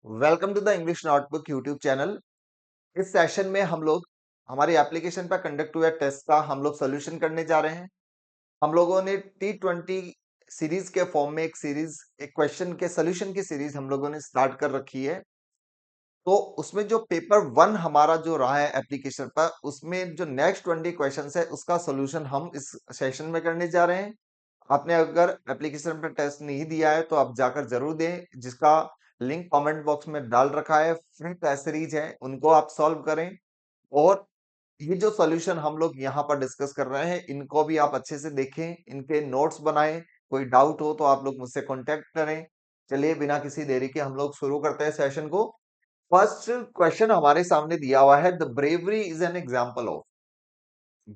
Welcome to the English notebook YouTube channel. इस session में हम लोग हमारी एप्लीकेशन पर कंडक्ट हुए टेस्ट का हम लोग सोल्यूशन करने जा रहे हैं। हम लोगों ने T20 सीरीज के फॉर्म में एक क्वेश्चन के सोल्यूशन की सीरीज हम लोगों ने स्टार्ट कर रखी है। तो उसमें जो पेपर 1 हमारा जो रहा है एप्लीकेशन पर, उसमें जो नेक्स्ट 20 क्वेश्चन है उसका सोल्यूशन हम इस सेशन में करने जा रहे हैं। आपने अगर एप्लीकेशन पर टेस्ट नहीं दिया है तो आप जाकर जरूर दें, जिसका लिंक कमेंट बॉक्स में डाल रखा है। फ्री टेस्ट सीरीज है, उनको आप सॉल्व करें। और ये जो सॉल्यूशन हम लोग यहाँ पर डिस्कस कर रहे हैं, इनको भी आप अच्छे से देखें, इनके नोट्स बनाएं। कोई डाउट हो तो आप लोग मुझसे कांटेक्ट करें। चलिए बिना किसी देरी के हम लोग शुरू करते हैं सेशन को। फर्स्ट क्वेश्चन हमारे सामने दिया हुआ है, the bravery is an example of.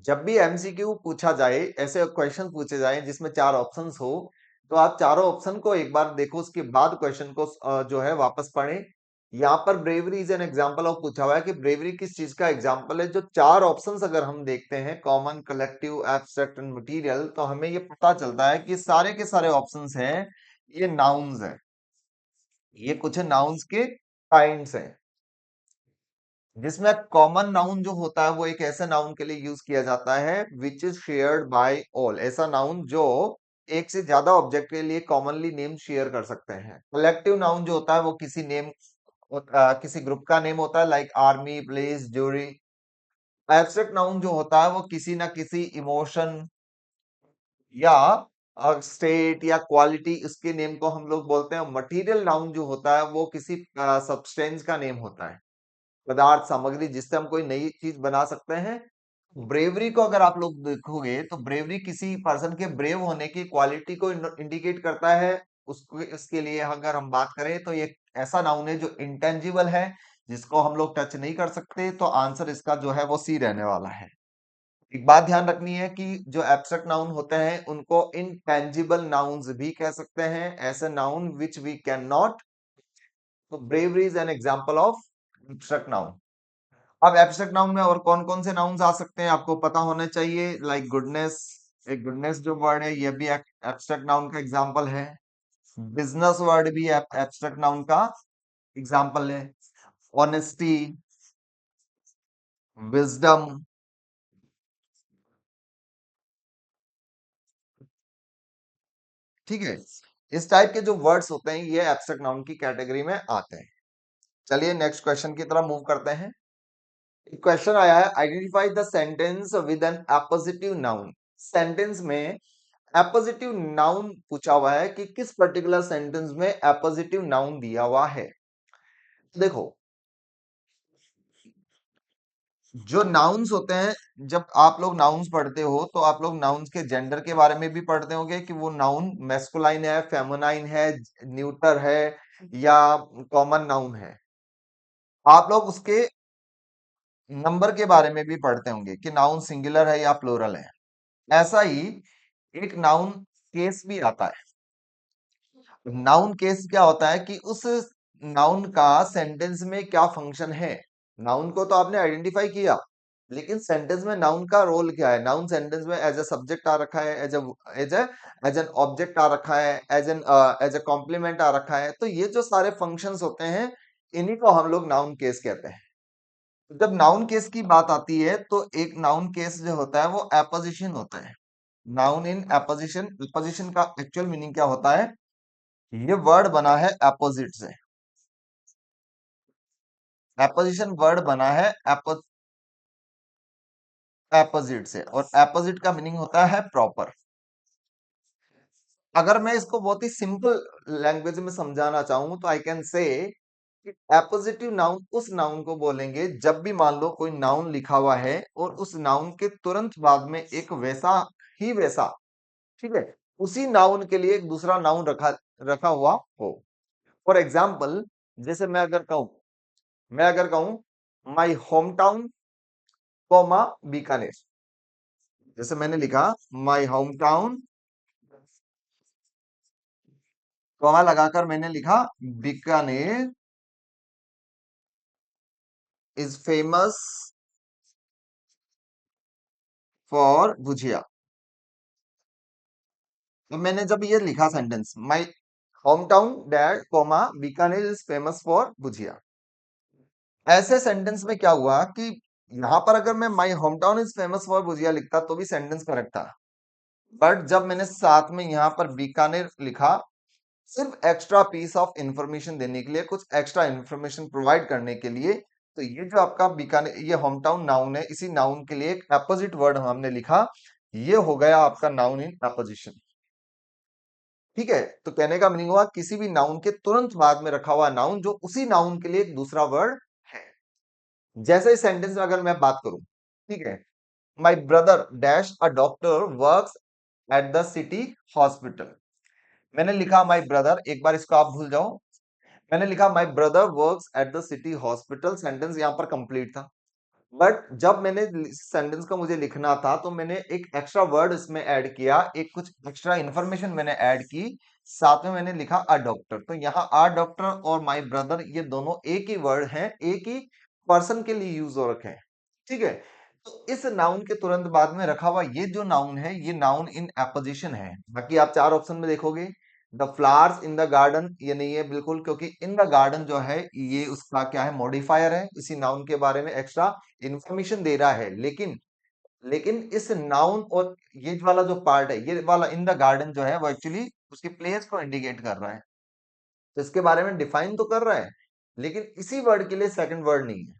जब भी एमसीक्यू पूछा जाए, ऐसे क्वेश्चन पूछे जाए जिसमें चार ऑप्शंस हो, तो आप चारों ऑप्शन को एक बार देखो, उसके बाद क्वेश्चन को जो है वापस पढ़ें। यहाँ पर bravery is an example of पूछा हुआ है कि ब्रेवरी किस चीज का एग्जाम्पल है। जो चार ऑप्शंस अगर हम देखते हैं, common, collective, abstract and material, तो हमें ये पता चलता है कि सारे के सारे ऑप्शंस हैं, ये नाउन्स हैं। ये कुछ नाउन्स के काइंड्स हैं, जिसमें कॉमन नाउन जो होता है वो एक ऐसे नाउन के लिए यूज किया जाता है which is shared by all. ऐसा नाउन जो एक से ज्यादा ऑब्जेक्ट के लिए कॉमनली नेम शेयर कर सकते हैं। कलेक्टिव नाउन जो होता है वो किसी ग्रुप का नेम होता है, like army, police, jury. Abstract noun जो होता है वो किसी ना किसी इमोशन या स्टेट या क्वालिटी, इसके नेम को हम लोग बोलते हैं। मटेरियल नाउन जो होता है वो किसी सब्सटेंस का नेम होता है, पदार्थ, सामग्री, जिससे हम कोई नई चीज बना सकते हैं। ब्रेवरी को अगर आप लोग देखोगे तो ब्रेवरी किसी पर्सन के ब्रेव होने की क्वालिटी को इंडिकेट करता है। उसको इसके लिए अगर हम बात करें तो ये ऐसा नाउन है जो इंटेंजिबल है, जिसको हम लोग टच नहीं कर सकते। तो आंसर इसका जो है वो सी रहने वाला है। एक बात ध्यान रखनी है कि जो एब्स्ट्रैक्ट नाउन होते हैं उनको इनटेंजिबल नाउन्स भी कह सकते हैं, ऐसे noun which we can not. तो bravery is an example of abstract noun. अब एब्स्ट्रैक्ट नाउन में और कौन कौन से नाउन्स आ सकते हैं आपको पता होने चाहिए, लाइक गुडनेस। एक गुडनेस जो वर्ड है ये भी एब्स्ट्रैक्ट नाउन का एग्जांपल है। बिजनेस वर्ड भी एब्स्ट्रैक्ट नाउन का एग्जांपल है। ऑनेस्टी, विजडम, ठीक है। इस टाइप के जो वर्ड्स होते हैं ये एब्स्ट्रैक्ट नाउन की कैटेगरी में आते हैं। चलिए नेक्स्ट क्वेश्चन की तरफ मूव करते हैं। क्वेश्चन आया है, identify the sentence with an appositive noun. Sentence में एपोजिटिव नाउन पूछा हुआ है कि किस पर्टिकुलर सेंटेंस में एपोजिटिव नाउन दिया हुआ है। देखो, जो नाउन्स होते हैं, जब आप लोग नाउन्स पढ़ते हो तो आप लोग नाउन्स के जेंडर के बारे में भी पढ़ते होंगे कि वो नाउन मैस्कुलाइन है, फेमिनाइन है, न्यूटर है या कॉमन नाउन है। आप लोग उसके नंबर के बारे में भी पढ़ते होंगे कि नाउन सिंगुलर है या प्लूरल है। ऐसा ही एक नाउन केस भी आता है। नाउन केस क्या होता है कि उस नाउन का सेंटेंस में क्या फंक्शन है। नाउन को तो आपने आइडेंटिफाई किया, लेकिन सेंटेंस में नाउन का रोल क्या है। नाउन सेंटेंस में एज ए सब्जेक्ट आ रखा है, एज एन ऑब्जेक्ट आ रखा है, एज ए कॉम्प्लीमेंट आ रखा है। तो ये जो सारे फंक्शंस होते हैं, इन्हीं को हम लोग नाउन केस कहते हैं। तो जब नाउन केस की बात आती है तो एक नाउन केस जो होता है वो एपोजिशन होता है। Noun in apposition. एपोजिशन का एक्चुअल मीनिंग क्या होता है, ये वर्ड बना है अपोजिट से। एपोजिशन वर्ड बना है अपोजिट से, और अपोजिट का मीनिंग होता है प्रॉपर। अगर मैं इसको बहुत ही सिंपल लैंग्वेज में समझाना चाहूं तो आई कैन से कि एपोजिटिव नाउन उस नाउन को बोलेंगे जब भी मान लो कोई नाउन लिखा हुआ है और उस नाउन के तुरंत बाद में एक वैसा ही वैसा, ठीक है, उसी नाउन के लिए एक दूसरा नाउन रखा रखा हुआ हो। फॉर एग्जाम्पल, जैसे मैं अगर कहूं my home town comma Bikaner. जैसे मैंने लिखा माई होम टाउन, कोमा लगाकर मैंने लिखा Bikaner is famous for bhujia. तो मैंने जब ये लिखा sentence, my home town dad comma Bikaner is famous for bhujia. ऐसे सेंटेंस में क्या हुआ कि यहां पर अगर मैं my home town is famous for bhujia लिखता तो भी सेंटेंस करेक्ट था, बट जब मैंने साथ में यहाँ पर बीकानेर लिखा, सिर्फ एक्स्ट्रा पीस ऑफ इंफॉर्मेशन देने के लिए, कुछ एक्स्ट्रा इंफॉर्मेशन प्रोवाइड करने के लिए, तो ये जो आपका बीकानेर, ये होम टाउन नाउन है, इसी नाउन के लिए एक अपोजिट वर्ड हमने लिखा, ये हो गया आपका नाउन इन अपोजिशन। ठीक है, तो कहने का मीनिंग हुआ किसी भी नाउन के तुरंत बाद में रखा हुआ नाउन जो उसी नाउन के लिए एक दूसरा वर्ड है। जैसे इस सेंटेंस में अगर मैं बात करूं, ठीक है, my brother dash a doctor works at the city hospital. मैंने लिखा माई ब्रदर, एक बार इसको आप भूल जाओ, मैंने लिखा my brother works at the city hospital, sentence यहां पर कंप्लीट था। बट जब मैंने सेंटेंस को मुझे लिखना था तो मैंने एक एक्स्ट्रा वर्ड इसमें ऐड किया, एक कुछ एक्स्ट्रा इंफॉर्मेशन मैंने ऐड की, साथ में मैंने लिखा अ डॉक्टर। तो यहाँ अ डॉक्टर और माय ब्रदर ये दोनों एक ही वर्ड हैं, एक ही पर्सन के लिए यूज हो रखे हैं। ठीक है, तो इस नाउन के तुरंत बाद में रखा हुआ ये जो नाउन है, ये नाउन इन एपोजिशन है। बाकी आप चार ऑप्शन में देखोगे, the flowers in the garden ये नहीं है बिल्कुल, क्योंकि इन द गार्डन जो है ये उसका क्या है, मॉडिफायर है, इसी नाउन के बारे में एक्स्ट्रा इंफॉर्मेशन दे रहा है। लेकिन लेकिन इस नाउन और ये वाला जो पार्ट है, ये वाला इन द गार्डन जो है, वो एक्चुअली उसके प्लेस को इंडिकेट कर रहा है, तो इसके बारे में डिफाइन तो कर रहा है, लेकिन इसी वर्ड के लिए सेकंड वर्ड नहीं है।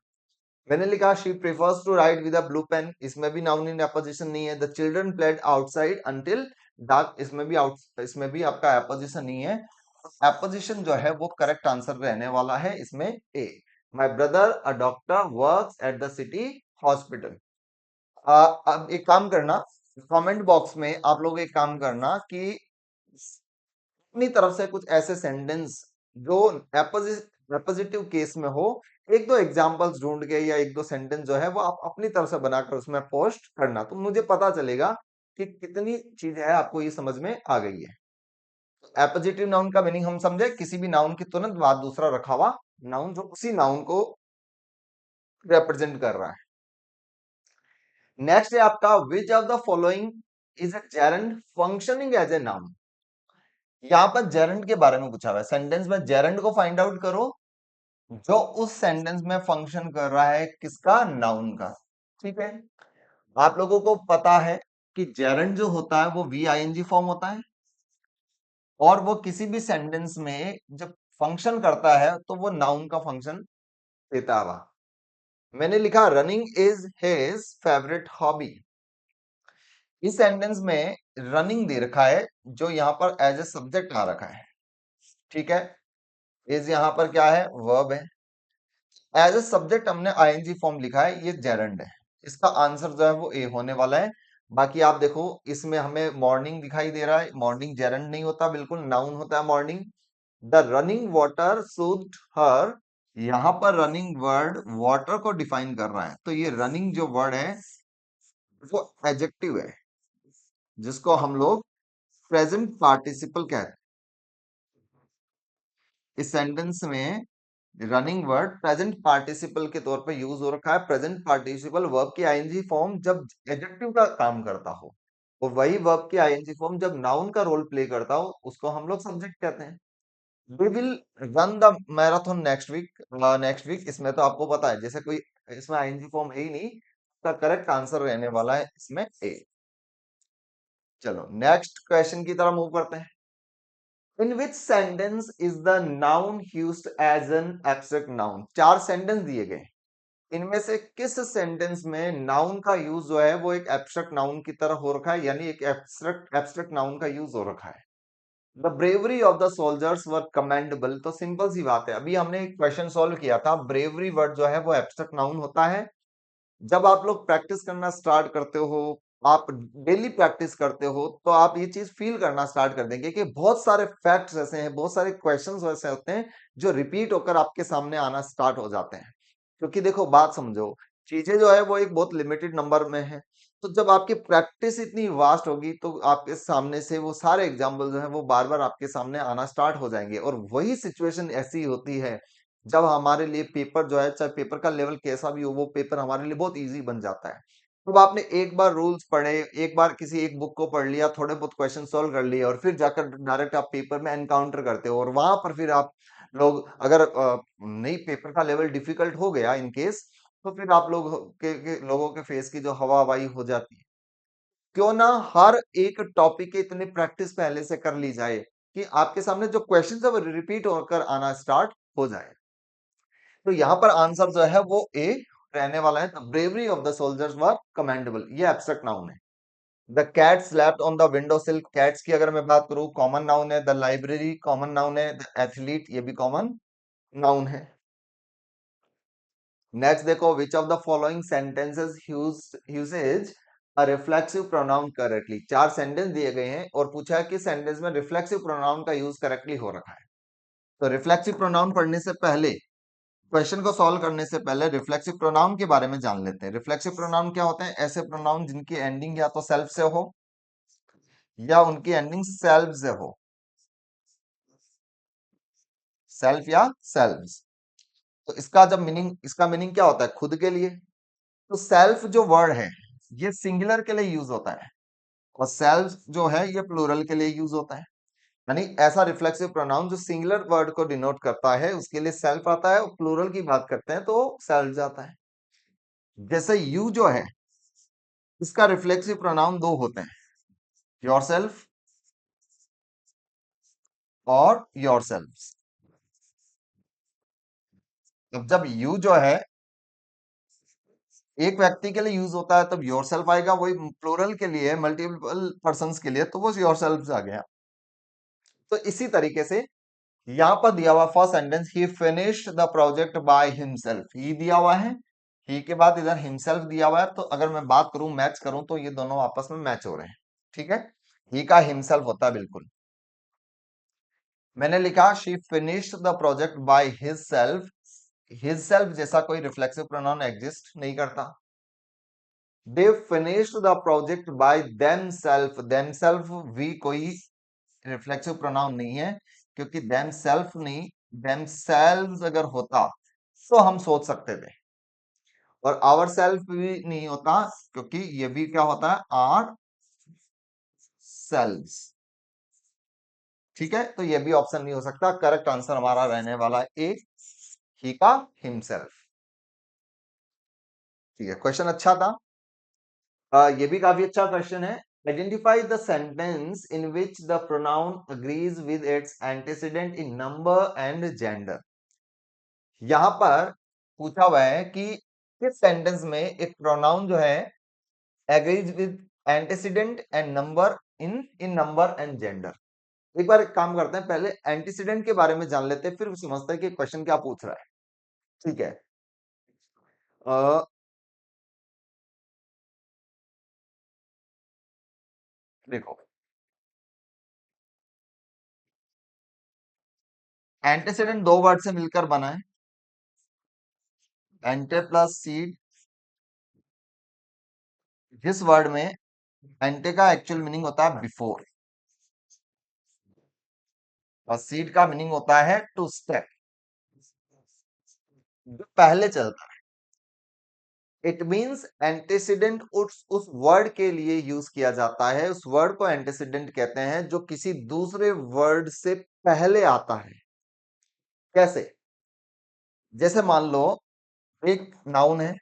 मैंने लिखा she prefers to write with a blue pen, इसमें भी नाउन इन अपोजिशन नहीं है। The children played outside until dark, इसमें भी इसमें भी आपका अपोजिशन नहीं है। अपोजिशन जो है वो करेक्ट आंसर रहने वाला है इसमें A. My brother a doctor works at the city hospital. अब एक काम करना, कमेंट बॉक्स में आप लोग एक काम करना कि अपनी तरफ से कुछ ऐसे सेंटेंस जो एपोजिटिव केस में हो, एक दो एग्जांपल्स ढूंढ के या एक दो सेंटेंस जो है वो आप अपनी तरफ से बनाकर उसमें पोस्ट करना, तो मुझे पता चलेगा कि कितनी चीज है आपको ये समझ में आ गई है। एपोजिटिव नाउन का मीनिंग हम समझे, किसी भी नाउन के तुरंत बाद दूसरा रखा हुआ नाउन जो उसी नाउन को रिप्रेजेंट कर रहा है। नेक्स्ट है आपका, which of the following is a gerund functioning as a noun. यहाँ पर जेरंड के बारे में पूछा हुआ है, सेंटेंस में जेरंड को फाइंड आउट करो जो उस सेंटेंस में फंक्शन कर रहा है, किसका, नाउन का। ठीक है, आप लोगों को पता है कि जेरंड जो होता है वो V I N G form होता है, और वो किसी भी सेंटेंस में जब फंक्शन करता है तो वो नाउन का फंक्शन देता है। मैंने लिखा running is his favourite hobby. इस सेंटेंस में रनिंग दे रखा है जो यहाँ पर एज ए सब्जेक्ट आ रखा है। ठीक है, इज यहाँ पर क्या है, वर्ब है, एज ए सब्जेक्ट हमने आईएनजी फॉर्म लिखा है, ये जेरंड है। इसका आंसर जो है वो ए होने वाला है। बाकी आप देखो इसमें हमें मॉर्निंग दिखाई दे रहा है, मॉर्निंग जेरंड नहीं होता, बिल्कुल नाउन होता है morning. The running water suit her, यहाँ पर रनिंग वर्ड वाटर को डिफाइन कर रहा है, तो ये रनिंग जो वर्ड है वो एडजेक्टिव है, जिसको हम लोग प्रेजेंट पार्टिसिपल कहते हैं। इस सेंटेंस में रनिंग वर्ड प्रेजेंट पार्टिसिपल के तौर पे यूज हो रखा है। प्रेजेंट पार्टिसिपल वर्ब की आईएनजी फॉर्म जब एडजेक्टिव का काम करता हो, और वही वर्ब की आईएनजी फॉर्म जब नाउन का रोल प्ले करता हो, उसको हम लोग सब्जेक्ट कहते हैं। We will run the marathon next week, next week, इसमें तो आपको पता है जैसे कोई इसमें आईएनजी फॉर्म है ही नहीं, इसका करेक्ट आंसर रहने वाला है इसमें ए। चलो नेक्स्ट क्वेश्चन की तरफ मूव करते हैं। In which sentence is the noun used as an abstract noun. चार सेंटेंस दिए गए, इनमें से किस सेंटेंस में नाउन का यूज जो है वो एक एब्स्ट्रैक्ट नाउन की तरह हो रखा है, यानी एक एब्स्ट्रैक्ट नाउन का यूज हो रखा है। The bravery of the soldiers were commendable, तो सिंपल सी बात है, अभी हमने एक क्वेश्चन सॉल्व किया था, ब्रेवरी वर्ड जो है वो एब्स्ट्रैक्ट नाउन होता है। जब आप लोग प्रैक्टिस करना स्टार्ट करते हो, आप डेली प्रैक्टिस करते हो, तो आप ये चीज फील करना स्टार्ट कर देंगे कि बहुत सारे फैक्ट्स ऐसे हैं, बहुत सारे क्वेश्चंस ऐसे होते हैं जो रिपीट होकर आपके सामने आना स्टार्ट हो जाते हैं। क्योंकि देखो बात समझो, चीजें जो है वो एक बहुत लिमिटेड नंबर में है, तो जब आपकी प्रैक्टिस इतनी वास्ट होगी तो आपके सामने से वो सारे एग्जाम्पल जो है वो बार बार आपके सामने आना स्टार्ट हो जाएंगे। और वही सिचुएशन ऐसी होती है जब हमारे लिए पेपर जो है, चाहे पेपर का लेवल कैसा भी हो, वो पेपर हमारे लिए बहुत इजी बन जाता है। अब आपने एक बार रूल्स पढ़े, एक बार किसी एक बुक को पढ़ लिया, थोड़े बहुत क्वेश्चन सॉल्व कर लिए और फिर जाकर डायरेक्ट आप पेपर में एनकाउंटर करते हो और वहां पर फिर आप लोग अगर नहीं पेपर का लेवल डिफिकल्ट हो गया इन केस, तो फिर आप लोग लोगों के फेस की जो हवाई हो जाती है। क्यों ना हर एक टॉपिक की इतनी प्रैक्टिस पहले से कर ली जाए कि आपके सामने जो क्वेश्चन है वो रिपीट होकर आना स्टार्ट हो जाए। तो यहाँ पर आंसर जो है वो ए रहने वाला है। The bravery of the soldiers were commendable, ये एब्स्ट्रैक्ट नाउन है। The cat slapped on the window sill, cats की अगर मैं बात करूं कॉमन नाउन है। द लाइब्रेरी कॉमन नाउन है। द एथलीट ये भी कॉमन नाउन है। नेक्स्ट देखो, which of the following sentences uses a reflexive pronoun correctly. चार सेंटेंस दिए गए हैं और पूछा है कि सेंटेंस में रिफ्लेक्सिव प्रोनाउन का यूज करेक्टली हो रखा है। तो रिफ्लेक्सिव प्रोनाउन पढ़ने से पहले, क्वेश्चन को सॉल्व करने से पहले रिफ्लेक्सिव प्रोनाउन के बारे में जान लेते हैं। रिफ्लेक्सिव प्रोनाउन क्या होते हैं? ऐसे प्रोनाउन जिनकी एंडिंग या तो सेल्फ से हो या उनकी एंडिंग सेल्फ से हो, सेल्फ या सेल्व्स। तो इसका मीनिंग क्या होता है? खुद के लिए। तो सेल्फ जो वर्ड है ये सिंगुलर के लिए यूज होता है और सेल्फ जो है ये प्लूरल के लिए यूज होता है। यानी ऐसा रिफ्लेक्सिव प्रोनाउन जो सिंगुलर वर्ड को डिनोट करता है उसके लिए सेल्फ आता है और प्लूरल की बात करते हैं तो सेल्फ जाता है। जैसे यू जो है इसका रिफ्लेक्सिव प्रोनाउन दो होते हैं, योरसेल्फ और योरसेल्व्स। अब जब यू जो है एक व्यक्ति के लिए यूज होता है तब योरसेल्फ आएगा, वही प्लूरल के लिए मल्टीपल पर्संस के लिए तो वो योरसेल्व्स आ गया। तो इसी तरीके से यहाँ पर दिया हुआ first sentence, he finished the project by himself, ही दिया हुआ है, ही के बाद इधर हिमसेल्फ दिया हुआ है। तो अगर मैं बात करूं मैच करूं तो ये दोनों आपस में मैच हो रहे हैं। ठीक है, ही का हिमसेल्फ होता है बिल्कुल। मैंने लिखा she finished the project by his self, his self जैसा कोई रिफ्लेक्सिव प्रोनाउन एग्जिस्ट नहीं करता। They finished the project by themselves, themselves भी कोई रिफ्लेक्सिव प्रोनाउन नहीं है क्योंकि देमसेल्फ नहीं, देमसेल्व्स अगर होता तो हम सोच सकते थे। और आवर सेल्फ भी नहीं होता क्योंकि ये भी क्या होता है? Ourselves. ठीक है, तो ये भी ऑप्शन नहीं हो सकता। करेक्ट आंसर हमारा रहने वाला है ए, ही का हिमसेल्फ। ठीक है, क्वेश्चन अच्छा था। ये भी काफी अच्छा क्वेश्चन है। Identify the sentence in which the pronoun agrees with its antecedent in number and gender. यहां पर पूछा हुआ है कि किस सेंटेंस में एक प्रोनाउन जो है agrees with antecedent and number in in number and gender. एक बार एक काम करते हैं, पहले एंटीसीडेंट के बारे में जान लेते हैं फिर समझते हैं कि क्वेश्चन क्या पूछ रहा है। ठीक है, अ, देखो, एंटीसीडेंट दो वर्ड से मिलकर बना है, एंटे प्लस सीड। जिस वर्ड में एंटे का एक्चुअल मीनिंग होता है बिफोर और सीड का मीनिंग होता है टू स्टेप, जो पहले चलता है। इट मींस एंटीसीडेंट उस वर्ड के लिए यूज किया जाता है, उस वर्ड को एंटीसीडेंट कहते हैं जो किसी दूसरे वर्ड से पहले आता है। कैसे? जैसे मान लो एक नाउन है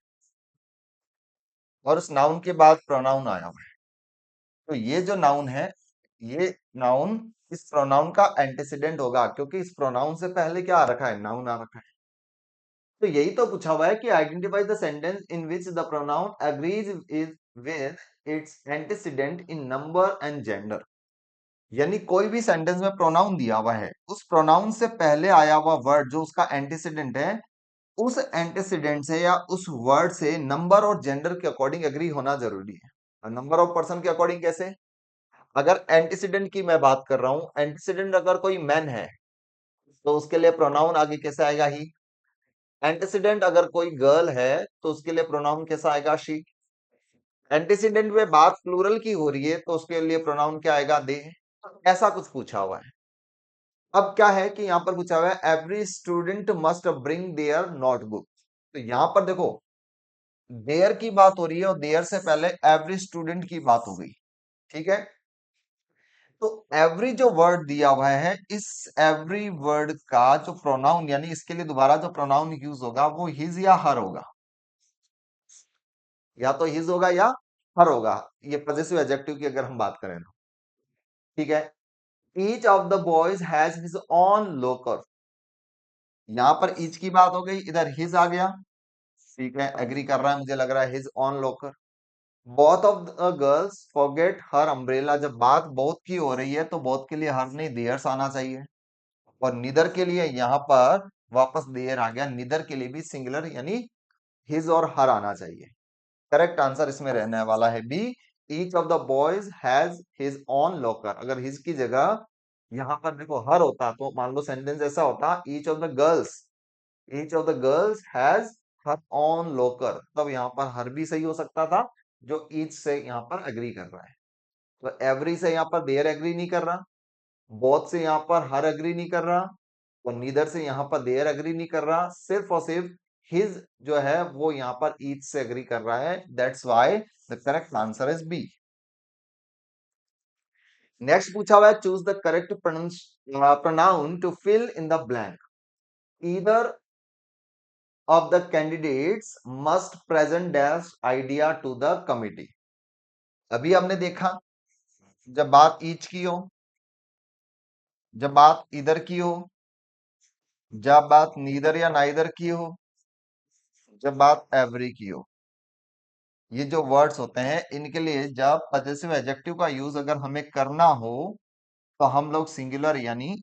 और उस नाउन के बाद प्रोनाउन आया हुआ है, तो ये जो नाउन है ये नाउन इस प्रोनाउन का एंटीसीडेंट होगा क्योंकि इस प्रोनाउन से पहले क्या आ रखा है? नाउन आ रखा है। तो यही तो पूछा हुआ है कि identify the sentence in which the pronoun agrees is with its antecedent in number and gender. यानी कोई भी सेंटेंस में प्रोनाउन दिया हुआ है, उस प्रोनाउन से पहले आया हुआ वर्ड जो उसका एंटीसीडेंट है, उस एंटीसीडेंट से या उस वर्ड से नंबर और जेंडर के अकॉर्डिंग एग्री होना जरूरी है। और नंबर ऑफ पर्सन के अकॉर्डिंग कैसे? अगर एंटीसीडेंट की मैं बात कर रहा हूं, एंटीसीडेंट अगर कोई मैन है तो उसके लिए प्रोनाउन आगे कैसे आएगा? ही। एंटीसीडेंट अगर कोई गर्ल है तो उसके लिए प्रोनाउन कैसा आएगा? शी। एंटीसीडेंट में बात प्लूरल की हो रही है तो उसके लिए प्रोनाउन क्या आएगा? दे। ऐसा कुछ पूछा हुआ है। अब क्या है कि यहां पर पूछा हुआ है every student must bring their notebook. तो यहां पर देखो देयर की बात हो रही है और देयर से पहले एवरी स्टूडेंट की बात हो गई। ठीक है, तो एवरी जो वर्ड दिया हुआ है, इस एवरी वर्ड का जो प्रोनाउन यानी इसके लिए दोबारा जो प्रोनाउन यूज होगा वो हिज या हर होगा, या तो हिज होगा या हर होगा, ये पॉजिटिव एडजेक्टिव की अगर हम बात करें तो। ठीक है, each of the boys has his own locker, यहां पर ईच की बात हो गई, इधर हिज आ गया। ठीक है, एग्री कर रहा है, मुझे लग रहा है his own locker. Both of the girls forget her umbrella, जब बात बोथ की हो रही है तो बोथ के लिए हर नहीं देयर्स आना चाहिए, और निदर के लिए यहां पर वापस देयर आ गया, निदर के लिए भी सिंगुलर यानी हिज और हर आना चाहिए। करेक्ट आंसर इसमें रहने वाला है B, each of the boys has his own locker. अगर हिज की जगह यहां पर देखो हर होता तो मान लो सेंटेंस ऐसा होता, each of the girls has her own locker, तब यहाँ पर हर भी सही हो सकता था, जो ईच से यहाँ पर एग्री कर रहा है। तो एवरी से यहाँ पर देयर एग्री नहीं कर रहा, बोथ से यहाँ पर हर एग्री नहीं कर रहा, और नीदर से यहाँ पर देयर एग्री नहीं कर रहा, सिर्फ और सिर्फ हिज जो है वो यहाँ पर ईच से एग्री कर रहा है। That's why the correct answer is B. Next पूछा हुआ है, choose the correct pronoun to fill in the blank, either of the candidates must present dash idea to the committee। अभी हमने देखा, जब बात ईच की हो, जब बात इधर की हो, जब बात नीदर या नाइदर की हो, जब बात एवरी की हो, ये जो वर्ड्स होते हैं इनके लिए जब पजेसिव एडजेक्टिव का यूज अगर हमें करना हो तो हम लोग सिंगुलर यानी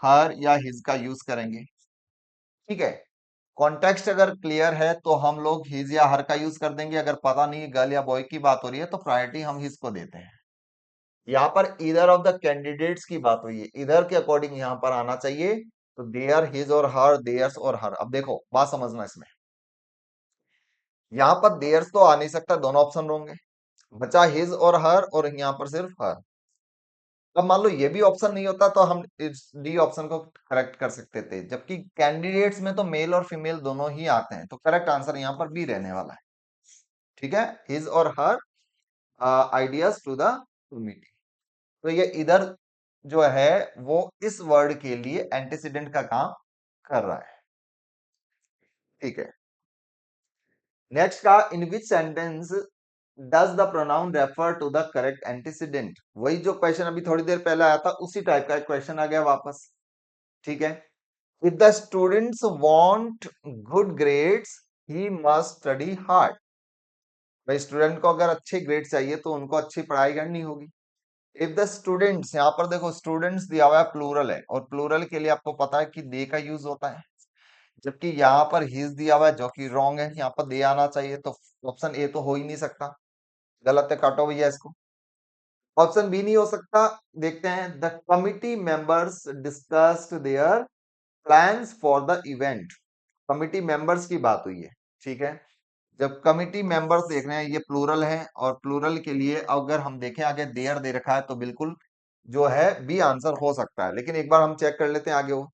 हर या हिज का यूज करेंगे। ठीक है, कॉन्टेक्स्ट अगर क्लियर है तो हम लोग हिज या हर का यूज कर देंगे, अगर पता नहीं गर्ल या बॉय की बात हो रही है तो प्रायोरिटी हम हिज को देते हैं। यहाँ पर इधर ऑफ द कैंडिडेट्स की बात हुई है, इधर के अकॉर्डिंग यहाँ पर आना चाहिए, तो देयर हिज और हर, देयर्स और हर। अब देखो बात समझना इसमें, यहाँ पर देयर्स तो आ नहीं सकता, दोनों ऑप्शन होंगे, बचा हिज और हर, और यहाँ पर सिर्फ हर। अब मान लो ये भी ऑप्शन नहीं होता तो हम इस डी ऑप्शन को करेक्ट कर सकते थे, जबकि कैंडिडेट्स में तो मेल और फीमेल दोनों ही आते हैं, तो करेक्ट आंसर यहाँ पर बी रहने वाला है। ठीक है, हिज और हर आइडियाज टू द कमिटी। तो ये इधर जो है वो इस वर्ड के लिए एंटीसीडेंट का काम कर रहा है। ठीक है, नेक्स्ट का, in which sentence does the pronoun refer to the correct antecedent, वही जो क्वेश्चन अभी थोड़ी देर पहले आया था उसी टाइप का एक क्वेश्चन आ गया वापस। ठीक है, if the students want good grades he must study hard, भाई स्टूडेंट को अगर अच्छे ग्रेड चाहिए तो उनको अच्छी पढ़ाई करनी होगी। इफ द स्टूडेंट्स, यहाँ पर देखो स्टूडेंट्स दिया हुआ है प्लूरल है, और प्लूरल के लिए आपको पता है कि दे का यूज होता है, जबकि यहाँ पर हिज दिया हुआ है जो कि रॉन्ग है, यहाँ पर दे आना चाहिए, तो ऑप्शन ए तो हो ही नहीं सकता, गलत है, काटो भैया इसको। ऑप्शन बी नहीं हो सकता, देखते हैं, the committee members discussed their plans for the event, committee members की बात हुई है। ठीक है, जब कमिटी मेंबर्स देख रहे हैं, ये प्लूरल है, और प्लूरल के लिए अगर हम देखें आगे देयर दे रखा है तो बिल्कुल जो है बी आंसर हो सकता है, लेकिन एक बार हम चेक कर लेते हैं आगे। वो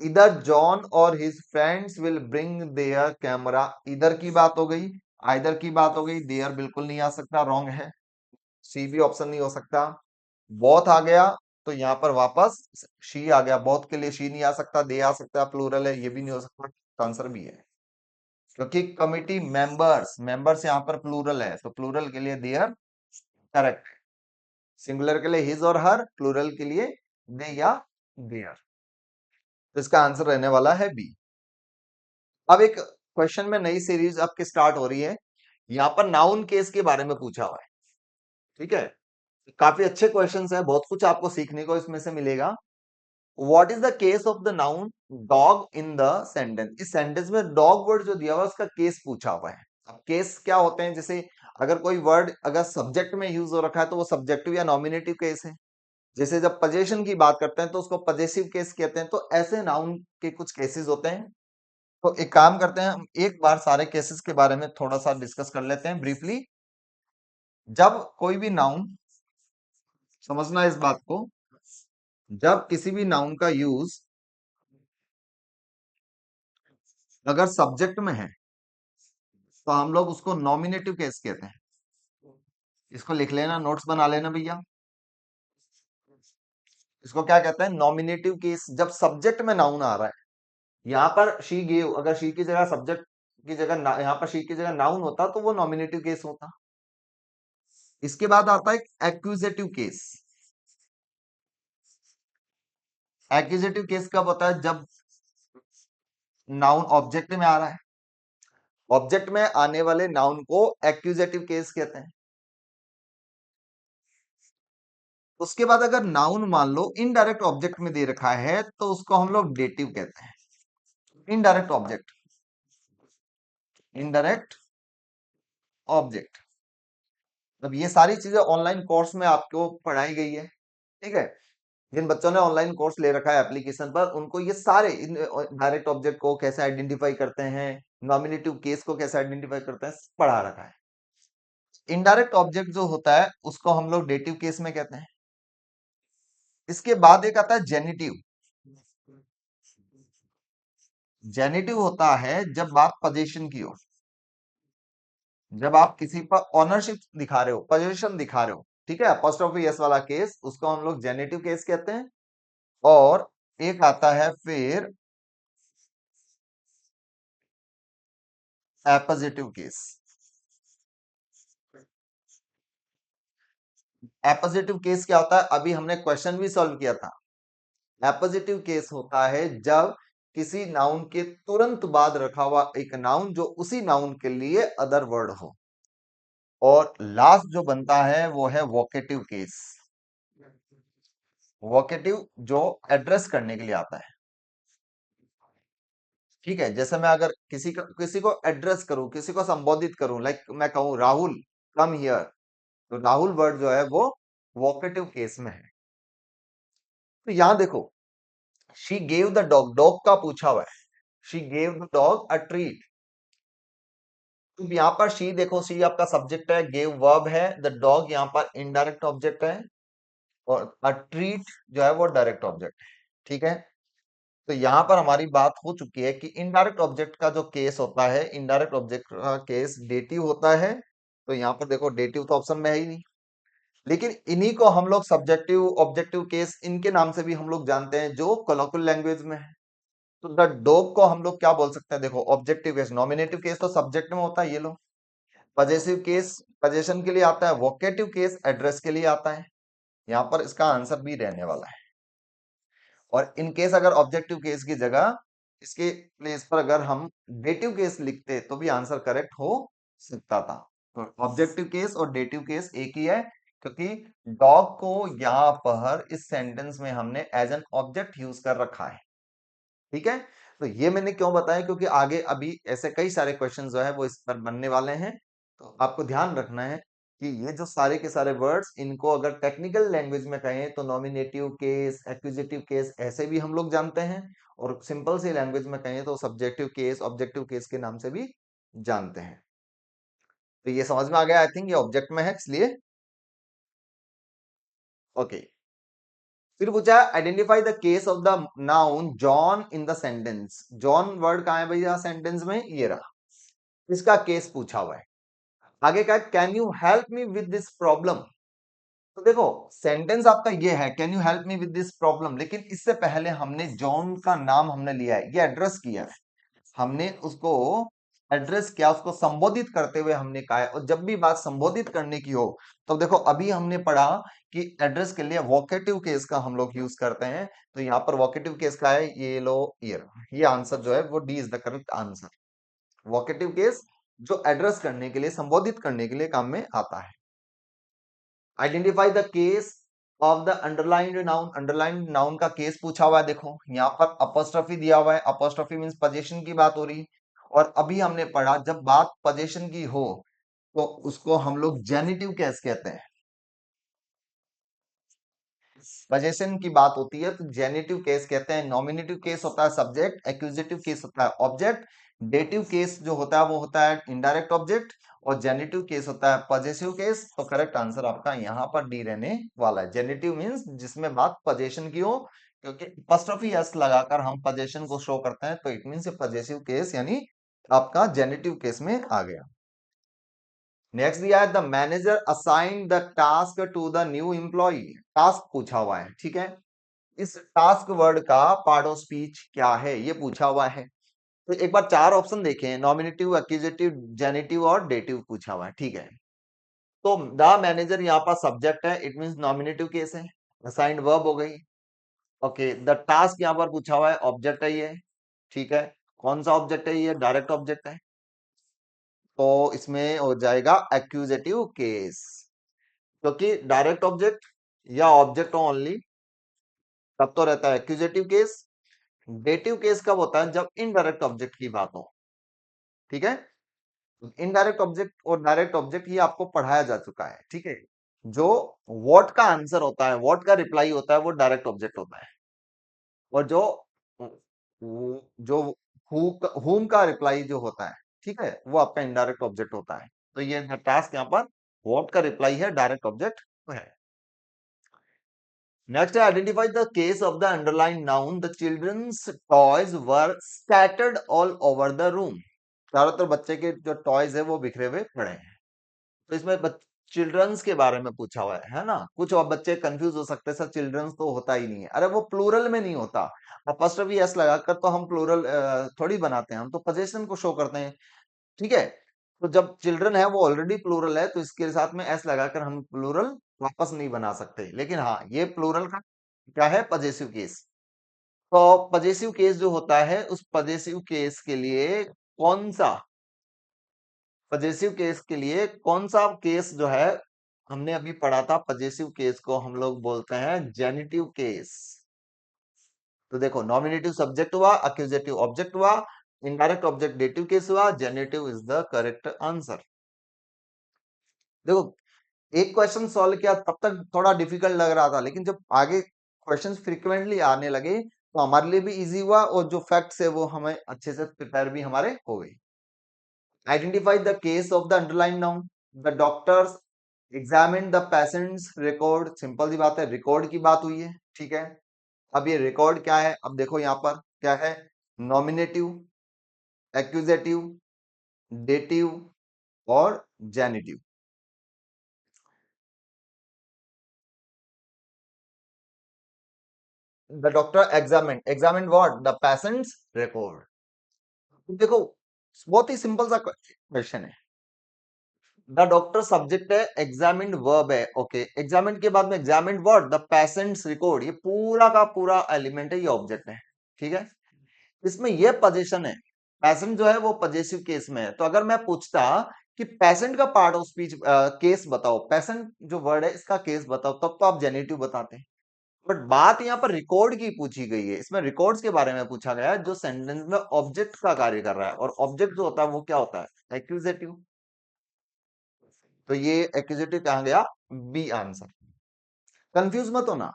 इधर जॉन और his friends will bring their camera, इधर की बात हो गई, आइदर की बात हो गई, देयर बिल्कुल नहीं आ सकता, रॉन्ग है, सी भी ऑप्शन नहीं हो सकता। बोथ आ गया तो यहाँ पर वापस शी आ गया, बोथ के लिए शी नहीं आ सकता, दे आ सकता, प्लूरल है, ये भी नहीं हो सकता, आंसर भी है, क्योंकि कमिटी मेंबर्स, मेंबर्स यहाँ पर प्लूरल है, तो प्लूरल के लिए देयर करेक्ट है, सिंगुलर के लिए हिज और हर, प्लूरल के लिए दे या देयर, तो इसका आंसर रहने वाला है बी। अब एक क्वेश्चन में नई सीरीज आपकी स्टार्ट हो रही है, यहाँ पर नाउन केस के बारे में पूछा हुआ है। ठीक है, काफी अच्छे क्वेश्चंस है, बहुत कुछ आपको सीखने को इसमें से मिलेगा। What is the case of the noun dog in the sentence, इस सेंटेंस में डॉग वर्ड जो दिया हुआ है उसका केस पूछा हुआ है। अब केस क्या होते हैं, जैसे अगर कोई वर्ड अगर सब्जेक्ट में यूज हो रखा है तो वो सब्जेक्टिव या नॉमिनेटिव केस है, जैसे जब पोजेशन की बात करते हैं तो उसको पजेसिव केस कहते हैं, तो ऐसे नाउन के कुछ केसेस होते हैं। तो एक काम करते हैं, हम एक बार सारे केसेस के बारे में थोड़ा सा डिस्कस कर लेते हैं ब्रीफली। जब कोई भी नाउन, समझना इस बात को, जब किसी भी नाउन का यूज अगर सब्जेक्ट में है तो हम लोग उसको नॉमिनेटिव केस कहते हैं। इसको लिख लेना, नोट्स बना लेना भैया। इसको क्या कहते हैं? Nominative case. जब सब्जेक्ट में नाउन आ रहा है, यहाँ पर शी गेव, अगर शी की जगह सब्जेक्ट की जगह यहाँ पर शी की जगह नाउन होता तो वो नॉमिनेटिव केस होता। इसके बाद आता है एक्यूजेटिव केस। एक्यूजेटिव केस कब होता है? जब नाउन ऑब्जेक्ट में आ रहा है। ऑब्जेक्ट में आने वाले नाउन को एक्यूजेटिव केस कहते हैं। उसके बाद अगर नाउन मान लो इनडायरेक्ट ऑब्जेक्ट में दे रखा है तो उसको हम लोग डेटिव कहते हैं। Indirect object, indirect object. अब ये सारी चीजें ऑनलाइन कोर्स में आपको पढ़ाई गई है, ठीक है। जिन बच्चों ने ऑनलाइन कोर्स ले रखा है एप्लीकेशन पर, उनको ये सारे डायरेक्ट ऑब्जेक्ट को कैसे आइडेंटिफाई करते हैं, नॉमिनेटिव केस को कैसे आइडेंटिफाई करते हैं, सब पढ़ा रखा है। इनडायरेक्ट ऑब्जेक्ट जो होता है उसको हम लोग डेटिव केस में कहते हैं। इसके बाद एक आता है जेनिटिव। जेनिटिव होता है जब बात पोजीशन की हो, जब आप किसी पर ऑनरशिप दिखा रहे हो, पोजीशन दिखा रहे हो, ठीक है, अपोस्ट्रोफी एस वाला केस, उसको हम लोग जेनिटिव केस कहते हैं। और एक आता है फिर एपोजिटिव केस। एपोजिटिव केस क्या होता है? अभी हमने क्वेश्चन भी सॉल्व किया था। एपोजिटिव केस होता है जब किसी नाउन के तुरंत बाद रखा हुआ एक नाउन जो उसी नाउन के लिए अदर वर्ड हो। और लास्ट जो बनता है वो है वोकेटिव केस। वोकेटिव जो एड्रेस करने के लिए आता है, ठीक है। जैसे मैं अगर किसी को एड्रेस करूं, किसी को संबोधित करूं, लाइक मैं कहूं राहुल कम हियर, तो राहुल वर्ड जो है वो वोकेटिव केस में है। तो यहां देखो, she gave the dog, dog का पूछा हुआ है, she gave the dog a treat. तो यहाँ पर शी देखो, शी आपका सब्जेक्ट है, गेव वर्ब है, द डॉग यहाँ पर इनडायरेक्ट ऑब्जेक्ट है, और अ ट्रीट जो है वो डायरेक्ट ऑब्जेक्ट है, ठीक है। तो यहाँ पर हमारी बात हो चुकी है कि इनडायरेक्ट ऑब्जेक्ट का जो केस होता है, इनडायरेक्ट ऑब्जेक्ट का केस डेटिव होता है। तो यहाँ पर देखो डेटिव तो ऑप्शन में है ही नहीं, लेकिन इन्हीं को हम लोग सब्जेक्टिव ऑब्जेक्टिव केस इनके नाम से भी हम लोग जानते हैं जो कोलोquial लैंग्वेज में है। तो द डॉग को हम लोग क्या बोल सकते हैं? देखो ऑब्जेक्टिव केस, नॉमिनेटिव केस तो सब्जेक्ट में होता है, ये लो। पजेसिव केस पजेशन के लिए आता है, वोकेटिव केस एड्रेस के लिए आता है। यहाँ पर इसका आंसर भी रहने वाला है। और इन केस अगर ऑब्जेक्टिव केस की जगह इसके प्लेस पर अगर हम डेटिव केस लिखते तो भी आंसर करेक्ट हो सकता था। तो ऑब्जेक्टिव केस और डेटिव केस एक ही है, क्योंकि डॉग को यहाँ पर इस सेंटेंस में हमने एज एन ऑब्जेक्ट यूज कर रखा है, ठीक है। तो ये मैंने क्यों बताया? क्योंकि आगे अभी ऐसे कई सारे क्वेश्चन जो है वो इस पर बनने वाले हैं। तो आपको ध्यान रखना है कि ये जो सारे के सारे वर्ड्स, इनको अगर टेक्निकल लैंग्वेज में कहें तो नॉमिनेटिव केस, एक्विजिटिव केस ऐसे भी हम लोग जानते हैं, और सिंपल सी लैंग्वेज में कहें तो सब्जेक्टिव केस, ऑब्जेक्टिव केस के नाम से भी जानते हैं। तो ये समझ में आ गया आई थिंक, ये ऑब्जेक्ट में है इसलिए। ओके, फिर पूछा identify the case of the noun John in the sentence. John word कहां है भैया सेंटेंस में? ये रहा, इसका केस पूछा हुआ है। आगे का can you help me with this problem. तो देखो सेंटेंस आपका ये है can you help me with this problem, लेकिन इससे पहले हमने जॉन का नाम हमने लिया है, ये एड्रेस किया है, हमने उसको एड्रेस किया, उसको संबोधित करते हुए हमने कहा है। और जब भी बात संबोधित करने की हो, तो देखो अभी हमने पढ़ा कि एड्रेस के लिए वोकेटिव केस का हम लोग यूज करते हैं। तो यहाँ पर वोकेटिव केस का है, ये लो, ये आंसर जो है वो D is the correct answer. Vocative case जो एड्रेस करने के लिए, संबोधित करने के लिए काम में आता है। Identify the case of the underlined noun. Underlined noun का केस पूछा हुआ है, देखो यहाँ पर अपोस्ट्रोफी दिया हुआ है, अपोस्ट्रोफी मींस पोजीशन की बात हो रही। और अभी हमने पढ़ा जब बात पोजीशन की हो तो उसको हम लोग जेनिटिव केस कहते हैं। पोजीशन की बात होती है तो जेनिटिव केस कहते हैं। नॉमिनेटिव केस होता है सब्जेक्ट, एक्यूजेटिव केस होता है ऑब्जेक्ट, डेटिव केस जो होता है वो होता है इनडायरेक्ट ऑब्जेक्ट, और जेनिटिव केस होता है पजेसिव केस। तो करेक्ट आंसर आपका यहाँ पर डी रहने वाला है। जेनिटिव मींस जिसमें बात पोजीशन की हो, क्योंकि apostrophe s लगाकर हम possession को शो करते हैं, तो इट मीन्स पजेसिव केस यानी आपका जेनिटिव केस में आ गया। नेक्स्ट दिया है the manager assign the task to the new employee. Task पूछा हुआ है, ठीक है। इस टास्क वर्ड का पार्ट ऑफ स्पीच क्या है, ये पूछा हुआ है। तो एक बार चार ऑप्शन देखें, नॉमिनेटिव, एक्यूजेटिव, जेनिटिव और डेटिव पूछा हुआ है, ठीक है। तो द मैनेजर यहाँ पर सब्जेक्ट है, इट मींस नॉमिनेटिव केस है। असाइंड वर्ब हो गई। ओके, द टास्क यहाँ पर पूछा हुआ है, ऑब्जेक्ट है ये, ठीक है। कौन सा ऑब्जेक्ट है ये, डायरेक्ट ऑब्जेक्ट है, तो इसमें हो जाएगा एक्यूजेटिव केस। क्योंकि डायरेक्ट ऑब्जेक्ट या ऑब्जेक्ट ओनली तब तो रहता है एक्यूजेटिव केस। डेटिव केस कब होता है, जब इनडायरेक्ट ऑब्जेक्ट की बात हो, ठीक है। इनडायरेक्ट ऑब्जेक्ट और डायरेक्ट ऑब्जेक्ट ये आपको पढ़ाया जा चुका है, ठीक है। जो व्हाट का आंसर होता है, व्हाट का रिप्लाई होता है, वो डायरेक्ट ऑब्जेक्ट होता है। और जो हुम का रिप्लाई जो होता है, ठीक है, वो आपका इनडायरेक्ट ऑब्जेक्ट होता है। तो ये टास्क यहाँ पर व्हाट का रिप्लाई है, डायरेक्ट ऑब्जेक्ट है। नेक्स्ट है identify the case of the underline noun the children's toys were scattered all over the room. चारों तरफ बच्चे के जो टॉयज है वो बिखरे हुए पड़े हैं। तो इसमें चिल्ड्रंस के बारे में पूछा हुआ है ना। कुछ और बच्चे कंफ्यूज हो सकते हैं, सर चिल्ड्रंस तो होता ही नहीं है। अरे वो प्लूरल में नहीं होता। अपॉस्ट्रोफी एस लगाकर तो हम प्लूरल थोड़ी बनाते हैं, हम तो पोजीशन को शो करते हैं, ठीक है। तो जब चिल्ड्रन है वो ऑलरेडी प्लूरल है, तो इसके साथ में एस लगाकर हम प्लूरल वापस नहीं बना सकते। लेकिन हाँ, ये प्लूरल का क्या है, पजेसिव केस। तो पजेसिव केस जो होता है, उस पजेसिव केस के लिए कौन सा, पजेसिव केस के लिए कौन सा केस जो है, हमने अभी पढ़ा था पजेसिव केस को हम लोग बोलते हैं जेनिटिव केस। तो देखो, नॉमिनेटिव सब्जेक्ट हुआ, अक्यूजेटिव ऑब्जेक्ट हुआ, इनडायरेक्ट ऑब्जेक्ट डेटिव केस हुआ, जेनिटिव इज द करेक्ट आंसर। देखो, एक क्वेश्चन सॉल्व किया तब तक थोड़ा डिफिकल्ट लग रहा था, लेकिन जब आगे क्वेश्चंस फ्रीक्वेंटली आने लगे तो हमारे लिए भी इजी हुआ, और जो फैक्ट्स है वो हमें अच्छे से प्रिपेयर भी हमारे हो गई। Identify the case of the underline noun the doctors examine the patients record. Simple सी बात है, रिकॉर्ड की बात हुई है, ठीक है। अब ये रिकॉर्ड क्या है, अब देखो यहाँ पर क्या है, नॉमिनेटिव, एक्यूजेटिव, डेटिव और genitive. The doctor examine what, the patients record. देखो, बहुत ही सिंपल सा क्वेश्चन है। द डॉक्टर सब्जेक्ट है, एग्जामिन वर्ब है, ओके। एग्जामिन के बाद में examine what, the patients record, ये पूरा का पूरा एलिमेंट है, ये ऑब्जेक्ट है, ठीक है। इसमें ये पोजीशन है, पेशेंट जो है वो पजेसिव केस में है। तो अगर मैं पूछता कि पेशेंट का पार्ट ऑफ स्पीच केस बताओ, पेशेंट जो वर्ड है इसका केस बताओ, तब तो आप जेनिटिव बताते हैं। बट बात यहाँ पर रिकॉर्ड की पूछी गई है, इसमें रिकॉर्ड्स के बारे में पूछा गया है, जो सेंटेंस में ऑब्जेक्ट का कार्य कर रहा है, और ऑब्जेक्ट जो होता है वो क्या होता है, एक्यूजेटिव। तो ये एक्यूजेटिव कहाँ गया, बी आंसर। कंफ्यूज मत होना,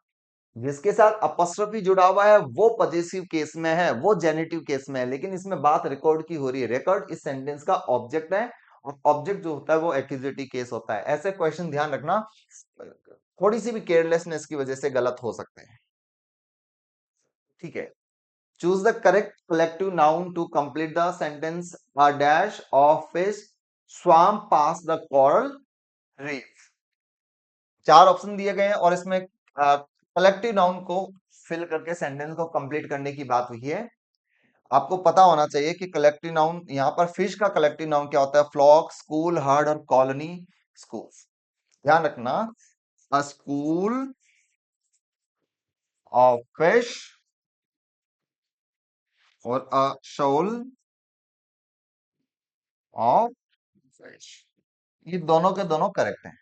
जिसके साथ अपॉस्ट्रोफी जुड़ा हुआ है वो पजेसिव केस में है, वो जेनिटिव केस में है, लेकिन इसमें बात रिकॉर्ड की हो रही है। रिकॉर्ड इस सेंटेंस का ऑब्जेक्ट है, और ऑब्जेक्ट जो होता है वो एक्यूजेटिव केस होता है। ऐसे क्वेश्चन ध्यान रखना, थोड़ी सी भी केयरलेसनेस की वजह से गलत हो सकते हैं, ठीक है। Choose the correct collective noun to complete the sentence, a dash of fish swam past the coral reef। चार ऑप्शन दिए गए हैं, और इसमें कलेक्टिव नाउन को फिल करके सेंटेंस को कंप्लीट करने की बात हुई है। आपको पता होना चाहिए कि कलेक्टिव नाउन, यहाँ पर फिश का कलेक्टिव नाउन क्या होता है, फ्लॉक, स्कूल, हर्ड और कॉलोनी। स्कूल, ध्यान रखना, अ स्कूल ऑफ फिश और अ shoal ऑफ फिश, ये दोनों के दोनों करेक्ट हैं,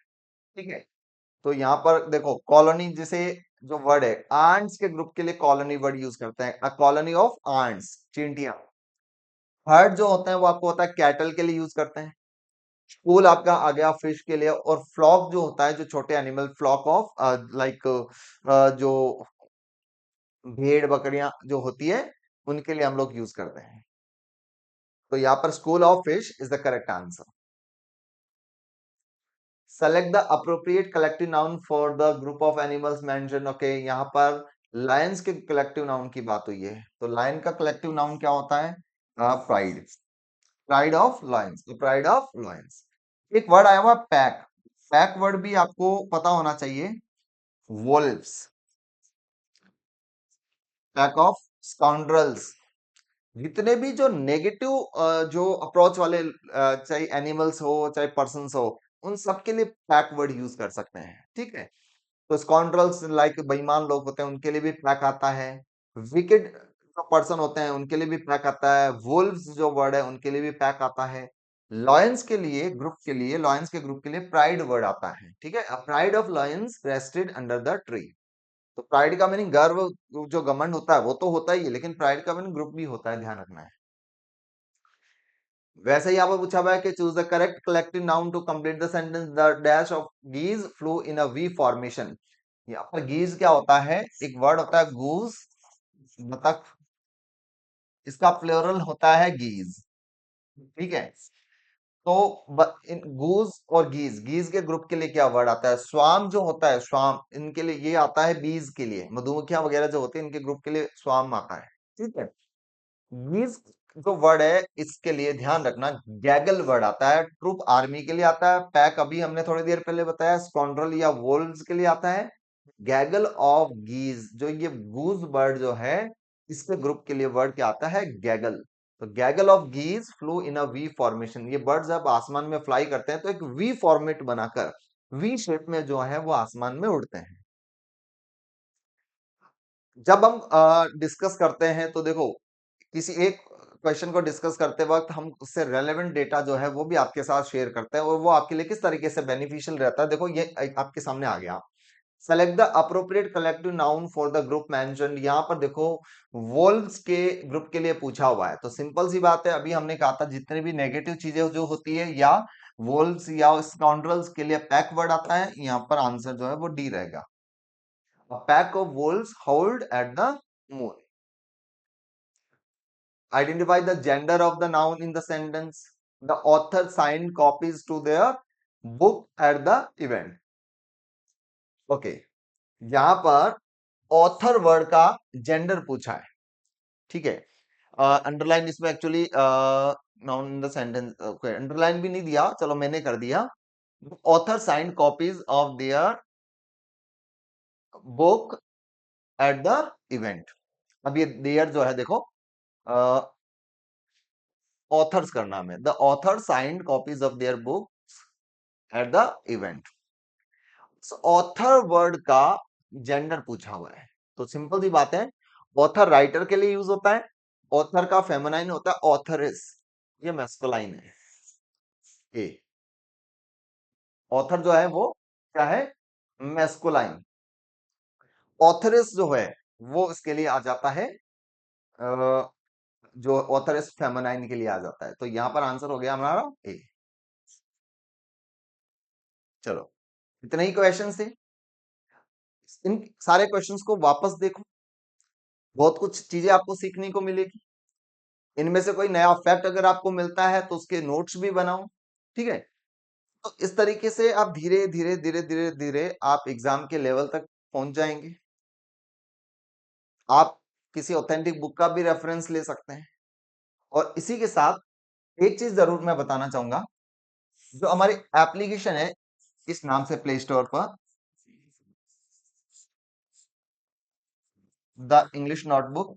ठीक है। तो यहाँ पर देखो, कॉलोनी जैसे जो वर्ड है, आंट्स के ग्रुप के लिए कॉलोनी वर्ड यूज करते हैं, अ कॉलोनी ऑफ आंट्स, चींटियां। हर्ड जो होते हैं वो आपको होता है कैटल के लिए यूज करते हैं। स्कूल आपका आ गया फिश के लिए, और फ्लॉक जो होता है, जो छोटे एनिमल, फ्लॉक ऑफ लाइक जो भेड़ बकरियां जो होती है, उनके लिए हम लोग यूज करते हैं। तो यहाँ पर school of fish is the correct answer. Select the appropriate collective noun for the group of animals mention, okay. यहाँ पर लायंस के कलेक्टिव नाउन की बात हुई है, तो लायन का कलेक्टिव नाउन क्या होता है? Pride. Pride of Lions, pride of Lions. एक वर्ड आया हुआ पैक। पैक वर्ड भी आपको पता होना चाहिए। Wolves, pack of scoundrels. जितने भी जो नेगेटिव जो अप्रोच वाले चाहे एनिमल्स हो चाहे पर्सन्स हो, उन सब के लिए पैक वर्ड यूज कर सकते हैं, ठीक है। तो स्कॉन्ड्रल्स लाइक बेईमान लोग होते हैं, उनके लिए भी पैक आता है। विकेड जो पर्सन होते हैं उनके लिए भी पैक आता है। वुल्व्स जो वर्ड है उनके लिए भी पैक आता है। लॉयंस के लिए ग्रुप के लिए, लॉयंस के ग्रुप के लिए प्राइड वर्ड आता है, ठीक है। Pride of lions rested under the tree. तो प्राइड का मीनिंग गर्व, जो घमंड होता है वो तो होता ही है, लेकिन प्राइड का मीनिंग ग्रुप भी होता है, ध्यान रखना है। वैसे ही यहाँ पर पूछा हुआ है कि choose the correct collective noun to complete the sentence, the dash of geese flew in a V formation. यहाँ पर गीज क्या होता है? एक वर्ड होता है गूज, बतख, इसका प्लूरल होता है गीज, ठीक है। तो इन गूज और गीज, गीज के ग्रुप के लिए क्या वर्ड आता है? स्वाम जो होता है, स्वाम, इनके लिए ये आता है बीज के लिए, मधुमक्खियां वगैरह जो होती है इनके ग्रुप के लिए स्वाम आता है, ठीक है। गीज जो वर्ड है इसके लिए ध्यान रखना, गैगल वर्ड आता है, ट्रूप आर्मी के लिए आता है, पैक अभी हमने थोड़ी देर पहले बताया स्कॉन्ड्रल या वोल्व्स के लिए आता है। गैगल ऑफ गीज, जो ये गूज बर्ड जो है इसके ग्रुप के लिए वर्ड क्या आता है? गैगल। तो gaggle of geese flew in a V formation, ये बर्ड जब आसमान में फ्लाई करते हैं तो एक वी फॉर्मेट बनाकर, वी शेप में जो है वो आसमान में उड़ते हैं। जब हम डिस्कस करते हैं तो देखो, किसी एक क्वेश्चन को डिस्कस करते वक्त हम उससे रेलेवेंट डेटा जो है वो भी आपके साथ शेयर करते हैं, और वो आपके लिए किस तरीके से बेनिफिशियल रहता है, देखो ये आपके सामने आ गया। Select the appropriate collective noun for the group mentioned. यहाँ पर देखो वोल्व्स के ग्रुप के लिए पूछा हुआ है, तो सिंपल सी बात है, अभी हमने कहा था जितने भी नेगेटिव चीजें जो होती है या वोल्व्स या स्काउंड्रल्स के लिए पैक वर्ड आता है, यहाँ पर आंसर जो है वो डी रहेगा। A pack of wolves howled at the moon. Identify the gender of the noun in the sentence. The author signed copies to their book at the event. Okay, यहां पर ऑथर वर्ड का gender पूछा है, ठीक है। Underline इसमें actually noun in the sentence, okay underline भी नहीं दिया, चलो मैंने कर दिया। Author signed copies of their book at the event. अब ये देयर जो है देखो, ऑथर्स का नाम है, the author signed copies of their book at the event. Author word का जेंडर पूछा हुआ है, तो सिंपल सी बात है, ऑथर राइटर के लिए यूज होता है, ऑथर का फेमिनाइन होता है ऑथरिस, ये मैस्कुलाइन है। ए ऑथर जो है वो क्या है? मैस्कुलाइन। ऑथरिस जो है वो इसके लिए आ जाता है, जो ऑथरिस फेमिनाइन के लिए आ जाता है, तो यहां पर आंसर हो गया हमारा ए। चलो, इतने ही क्वेश्चन थे। इन सारे क्वेश्चंस को वापस देखो, बहुत कुछ चीजें आपको सीखने को मिलेगी। इनमें से कोई नया फैक्ट अगर आपको मिलता है तो उसके नोट्स भी बनाओ, ठीक है। तो इस तरीके से आप धीरे धीरे धीरे धीरे धीरे आप एग्जाम के लेवल तक पहुंच जाएंगे। आप किसी ऑथेंटिक बुक का भी रेफरेंस ले सकते हैं। और इसी के साथ एक चीज जरूर मैं बताना चाहूंगा, जो हमारी एप्लीकेशन है इस नाम से प्ले स्टोर पर, द इंग्लिश नोटबुक,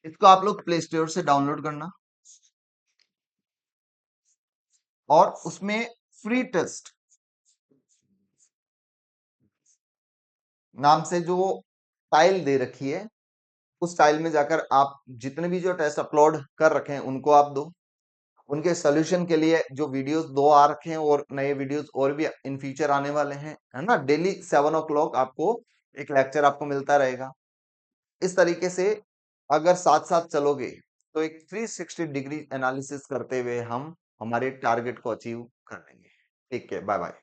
इसको आप लोग प्ले स्टोर से डाउनलोड करना, और उसमें फ्री टेस्ट नाम से जो फाइल दे रखी है, उस फाइल में जाकर आप जितने भी जो टेस्ट अपलोड कर रखे हैं उनको आप दो। उनके सोल्यूशन के लिए जो वीडियोस दो आ रखे हैं, और नए वीडियोस और भी इन फ्यूचर आने वाले हैं, है ना। डेली 7 o'clock आपको एक लेक्चर आपको मिलता रहेगा। इस तरीके से अगर साथ साथ चलोगे तो एक 360 डिग्री एनालिसिस करते हुए हम हमारे टारगेट को अचीव कर लेंगे। ठीक है, बाय बाय।